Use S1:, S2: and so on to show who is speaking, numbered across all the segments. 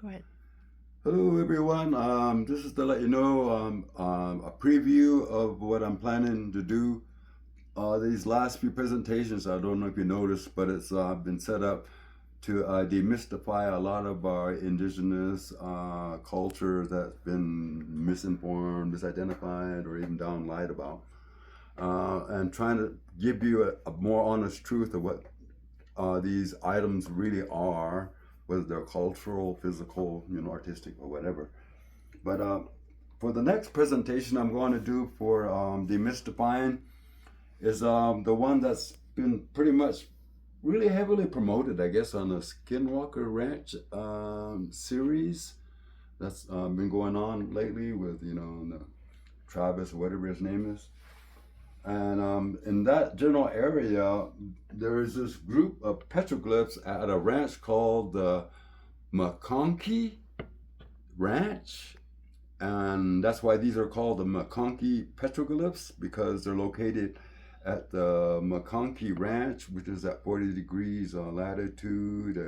S1: Go ahead.
S2: Hello everyone, this is to let you know a preview of what I'm planning to do. These last few presentations, I don't know if you noticed, but it's been set up to demystify a lot of our indigenous culture that's been misinformed, misidentified, or even down lied about. And trying to give you a more honest truth of what these items really are, whether they're cultural, physical, artistic, or whatever. But for the next presentation I'm going to do for demystifying is the one that's been pretty much really heavily promoted, I guess, on the Skinwalker Ranch series that's been going on lately with, the Travis, whatever his name is. And in that general area, there is this group of petroglyphs at a ranch called the McConKie Ranch. And that's why these are called the McConKie petroglyphs, because they're located at the McConKie Ranch, which is at 40 degrees latitude,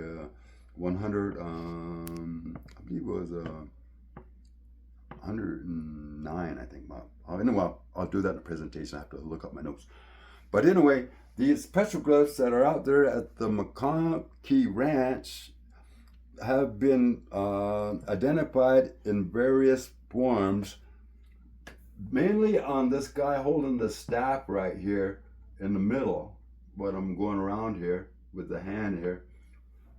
S2: 100, I believe it was 109, I think. Anyway, I'll do that in the presentation. I have to look up my notes. But anyway, these petroglyphs that are out there at the McConKie Ranch have been identified in various forms, mainly on this guy holding the staff right here in the middle, what I'm going around here with the hand here.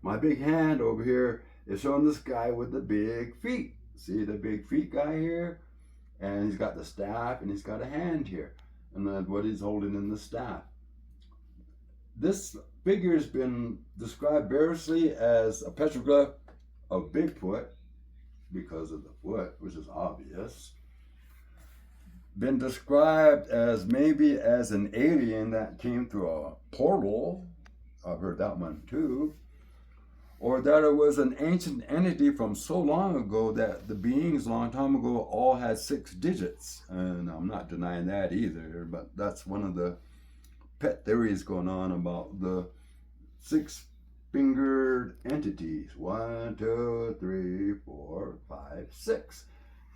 S2: My big hand over here is showing this guy with the big feet. See the big feet guy here? And he's got the staff and he's got a hand here. And then what he's holding in the staff. This figure has been described variously as a petroglyph of Bigfoot because of the foot, which is obvious. Been described as maybe as an alien that came through a portal. I've heard that one too. Or that it was an ancient entity from so long ago that the beings a long time ago all had 6 digits. And I'm not denying that either, but that's one of the pet theories going on about the 6-fingered entities. 1, 2, 3, 4, 5, 6.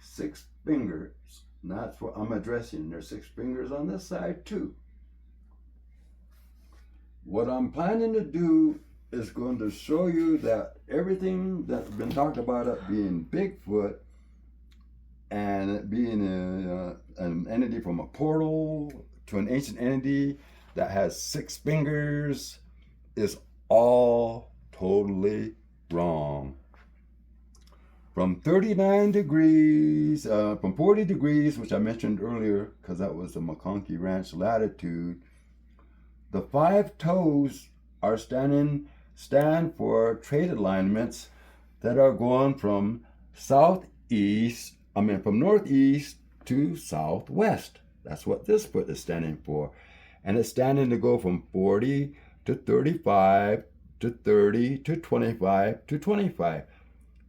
S2: 6 fingers. And that's what I'm addressing. There's 6 fingers on this side too. What I'm planning to do is going to show you that everything that's been talked about it being Bigfoot and it being an entity from a portal to an ancient entity that has 6 fingers is all totally wrong. From 39 degrees, from 40 degrees, which I mentioned earlier because that was the McConKie Ranch latitude, the 5 toes are stand for trade alignments that are going from from northeast to southwest. That's what this foot is standing for. And it's standing to go from 40 to 35 to 30 to 25 to 25.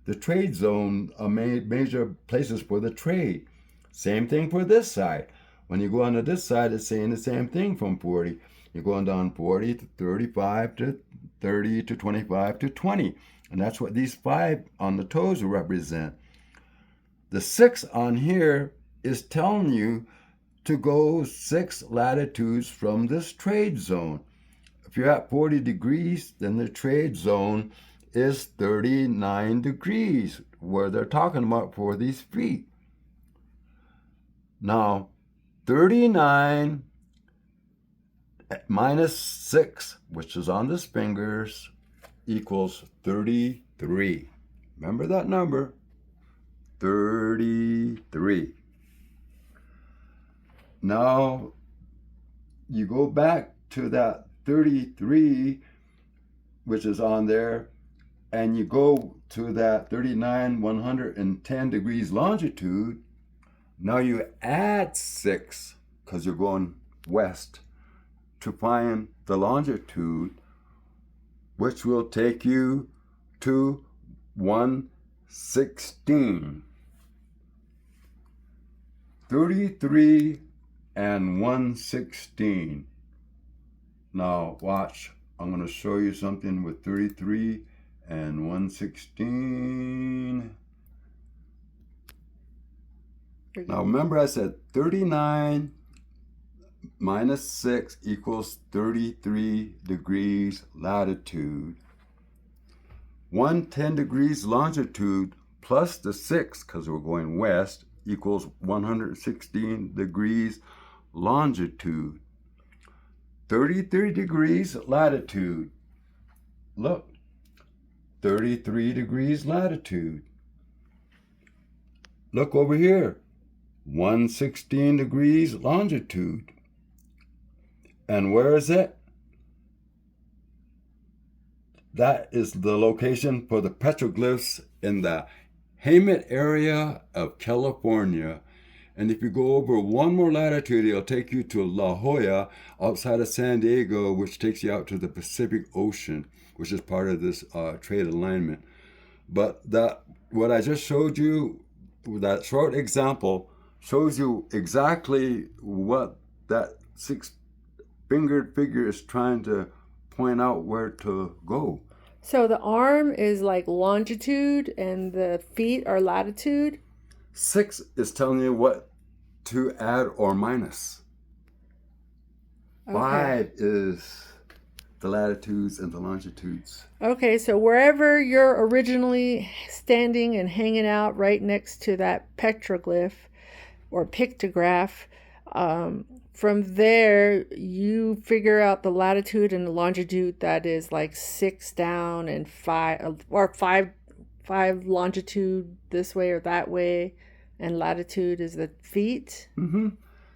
S2: The trade zone are major places for the trade. Same thing for this side. When you go on to this side, it's saying the same thing from 40. You're going down 40 to 35 to 30 to 25 to 20. And that's what these 5 on the toes represent. The 6 on here is telling you to go 6 latitudes from this trade zone. If you're at 40 degrees, then the trade zone is 39 degrees, where they're talking about for these feet. Now, 39 minus 6, which is on this fingers, equals 33. Remember that number, 33. Now, you go back to that 33, which is on there, and you go to that 39, 110 degrees longitude. Now you add 6, because you're going west, to find the longitude, which will take you to 116. 33 and 116. Now watch, I'm going to show you something with 33 and 116. Now remember I said 39 minus 6 equals 33 degrees latitude. 110 degrees longitude plus the 6, because we're going west, equals 116 degrees longitude. 33 degrees latitude. Look, 33 degrees latitude. Look over here, 116 degrees longitude. And where is it? That is the location for the petroglyphs in the Hemet area of California. And if you go over one more latitude, it'll take you to La Jolla outside of San Diego, which takes you out to the Pacific Ocean, which is part of this trade alignment. But what I just showed you, that short example, shows you exactly what that six-fingered figure is trying to point out where to go.
S1: So the arm is like longitude and the feet are latitude?
S2: 6 is telling you what to add or minus. Okay. 5 is the latitudes and the longitudes.
S1: Okay, so wherever you're originally standing and hanging out right next to that petroglyph or pictograph, from there you figure out the latitude and the longitude that is like 6 down and 5 or 5 longitude this way or that way, and latitude is the feet.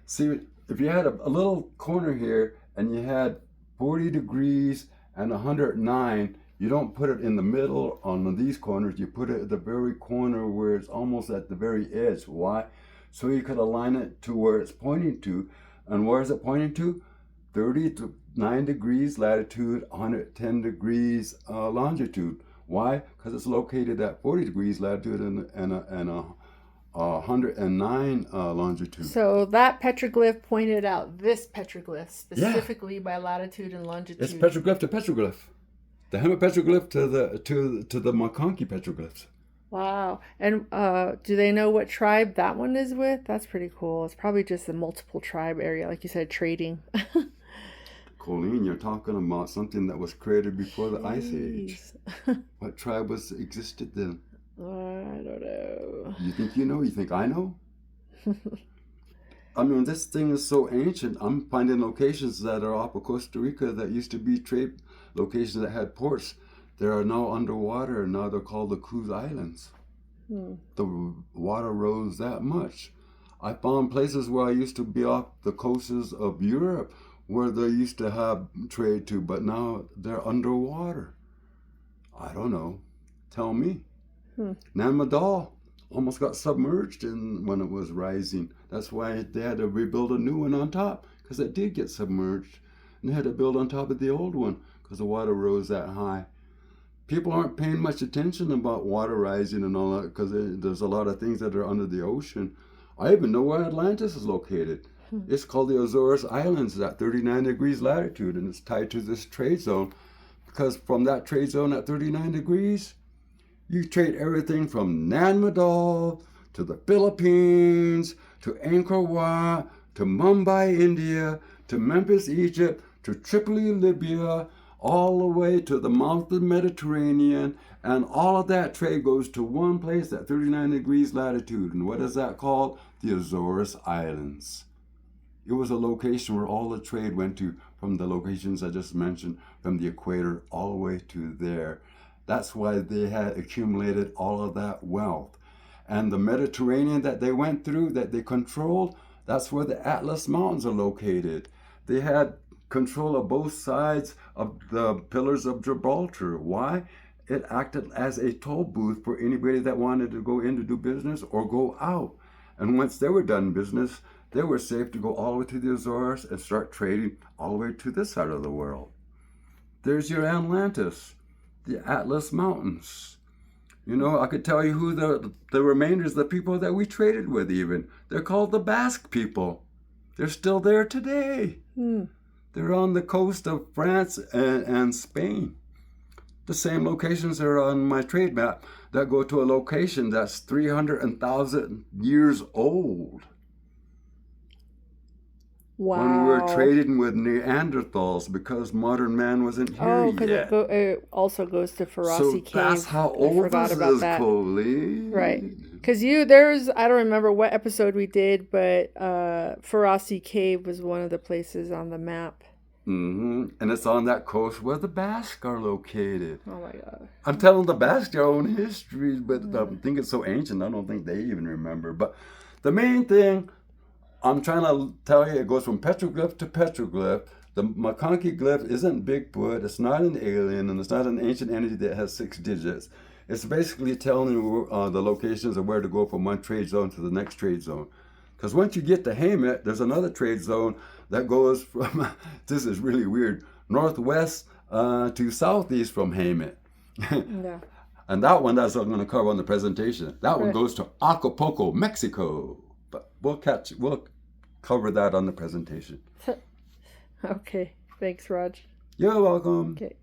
S2: See, if you had a little corner here and you had 40 degrees and 109, you don't put it in the middle on these corners, you put it at the very corner where it's almost at the very edge. Why? So you could align it to where it's pointing to. And where is it pointing to? 39 degrees latitude, 110 degrees longitude. Why? Because it's located at 40 degrees latitude and 109 longitude.
S1: So that petroglyph pointed out this petroglyph specifically by latitude and longitude.
S2: It's petroglyph to petroglyph. The Hemet petroglyph to the McConKie petroglyphs.
S1: Wow. And do they know what tribe that one is with? That's pretty cool. It's probably just a multiple tribe area, like you said, trading.
S2: Colleen, you're talking about something that was created before the Ice Age. What tribe existed then?
S1: I don't know.
S2: You think you know? You think I know? I mean, this thing is so ancient. I'm finding locations that are off of Costa Rica that used to be trade locations that had ports. They are now underwater, and now they're called the Cruz Islands. The water rose that much. I found places where I used to be off the coasts of Europe where they used to have trade too, but now they're underwater. I don't know. Tell me. Nan Madol almost got submerged when it was rising. That's why they had to rebuild a new one on top, because it did get submerged. And they had to build on top of the old one because the water rose that high. People aren't paying much attention about water rising and all that, because there's a lot of things that are under the ocean. I even know where Atlantis is located. It's called the Azores Islands at 39 degrees latitude, and it's tied to this trade zone, because from that trade zone at 39 degrees, you trade everything from Nan Madol to the Philippines, to Angkor Wat, to Mumbai, India, to Memphis, Egypt, to Tripoli, Libya, all the way to the mouth of the Mediterranean, and all of that trade goes to one place at 39 degrees latitude. And what is that called? The Azores Islands. It was a location where all the trade went to, from the locations I just mentioned, from the equator all the way to there. That's why they had accumulated all of that wealth. And the Mediterranean that they went through, that they controlled, that's where the Atlas Mountains are located. They had control of both sides of the Pillars of Gibraltar. Why? It acted as a toll booth for anybody that wanted to go in to do business or go out. And once they were done business, they were safe to go all the way to the Azores and start trading all the way to this side of the world. There's your Atlantis, the Atlas Mountains. You know, I could tell you who the remainders of the people that we traded with even. They're called the Basque people. They're still there today. They're on the coast of France and Spain. the same locations that are on my trade map that go to a location that's 300,000 years old.
S1: Wow.
S2: When we were trading with Neanderthals because modern man wasn't here
S1: because
S2: yet.
S1: it also goes to Ferocity
S2: So
S1: Cave.
S2: that's how old this is, Coley.
S1: Right. Because I don't remember what episode we did, but Ferocity Cave was one of the places on the map.
S2: And it's on that coast where the Basque are located.
S1: Oh my God.
S2: I'm telling the Basque their own history, but I think it's so ancient, I don't think they even remember. But the main thing I'm trying to tell you, it goes from petroglyph to petroglyph. The McConKie glyph isn't Bigfoot, it's not an alien, and it's not an ancient entity that has 6 digits. It's basically telling you the locations of where to go from one trade zone to the next trade zone. Because once you get to Hemet, there's another trade zone that goes from, this is really weird, northwest to southeast from Hemet.
S1: Yeah.
S2: And that one, that's what I'm going to cover on the presentation. That one goes to Acapulco, Mexico. But we'll cover that on the presentation.
S1: Okay. Thanks, Raj.
S2: You're welcome.
S1: Okay.